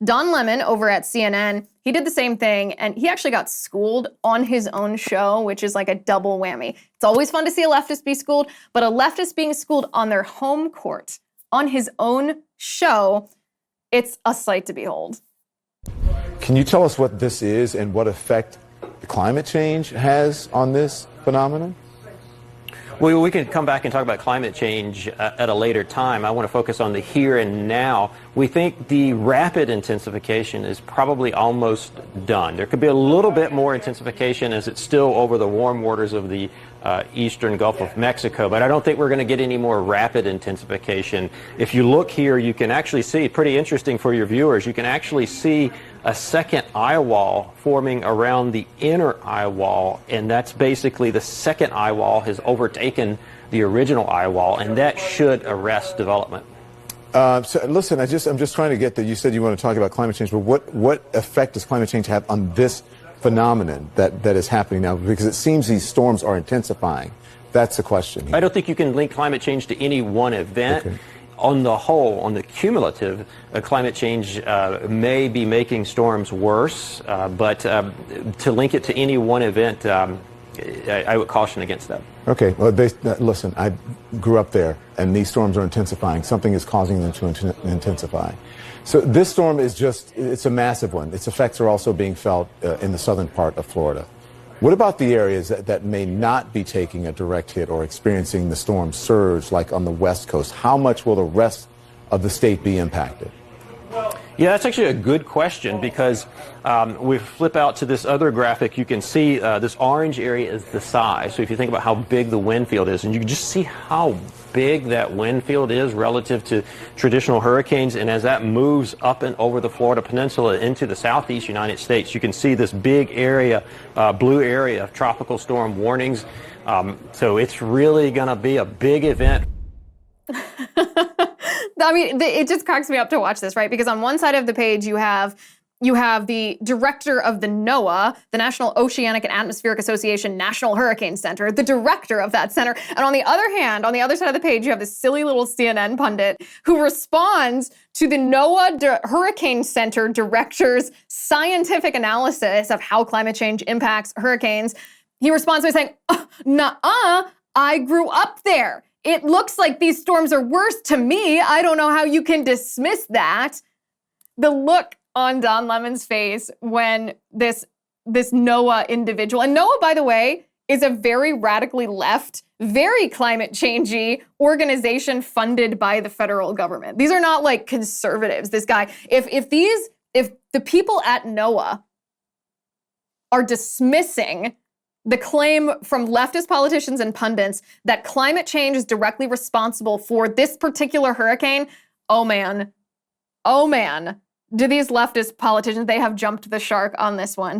Don Lemon over at CNN, he did the same thing, and he actually got schooled on his own show, which is like a double whammy. It's always fun to see a leftist be schooled, but a leftist being schooled on their home court, on his own show, it's a sight to behold. Can you tell us what this is and what effect climate change has on this phenomenon? Well, we can come back and talk about climate change at a later time. I want to focus on the here and now. We think the rapid intensification is probably almost done. There could be a little bit more intensification as it's still over the warm waters of the eastern Gulf of Mexico, but I don't think we're going to get any more rapid intensification. If you look here, you can actually see, pretty interesting for your viewers, you can actually see a second eye wall forming around the inner eye wall, and that's basically the second eye wall has overtaken the original eye wall, and that should arrest development. So listen, I'm just trying to get that. You said you want to talk about climate change, but what effect does climate change have on this phenomenon that is happening now? Because it seems these storms are intensifying. That's the question here. I don't think you can link climate change to any one event. Okay. On the whole, on the cumulative, climate change may be making storms worse, but to link it to any one event, I would caution against that. Okay, well, listen, I grew up there, and these storms are intensifying. Something is causing them to intensify. So this storm is it's a massive one. Its effects are also being felt in the southern part of Florida. What about the areas that may not be taking a direct hit or experiencing the storm surge, like on the West Coast? How much will the rest of the state be impacted? Yeah, that's actually a good question, because we flip out to this other graphic. You can see this orange area is the size. So if you think about how big the wind field is, and you can just see how big that wind field is relative to traditional hurricanes, and as that moves up and over the Florida Peninsula into the southeast United States, you can see this big area, blue area of tropical storm warnings. So it's really going to be a big event. I mean, it just cracks me up to watch this, right? Because on one side of the page, you have the director of the NOAA, the National Oceanic and Atmospheric Association National Hurricane Center, the director of that center. And on the other hand, on the other side of the page, you have this silly little CNN pundit who responds to the NOAA Hurricane Center director's scientific analysis of how climate change impacts hurricanes. He responds by saying, "Nuh-uh, I grew up there. It looks like these storms are worse to me. I don't know how you can dismiss that." The look on Don Lemon's face when this NOAA individual, and NOAA, by the way, is a very radically left, very climate changey organization funded by the federal government. These are not like conservatives. This guy, if the people at NOAA are dismissing the claim from leftist politicians and pundits that climate change is directly responsible for this particular hurricane, oh man, do these leftist politicians, they have jumped the shark on this one.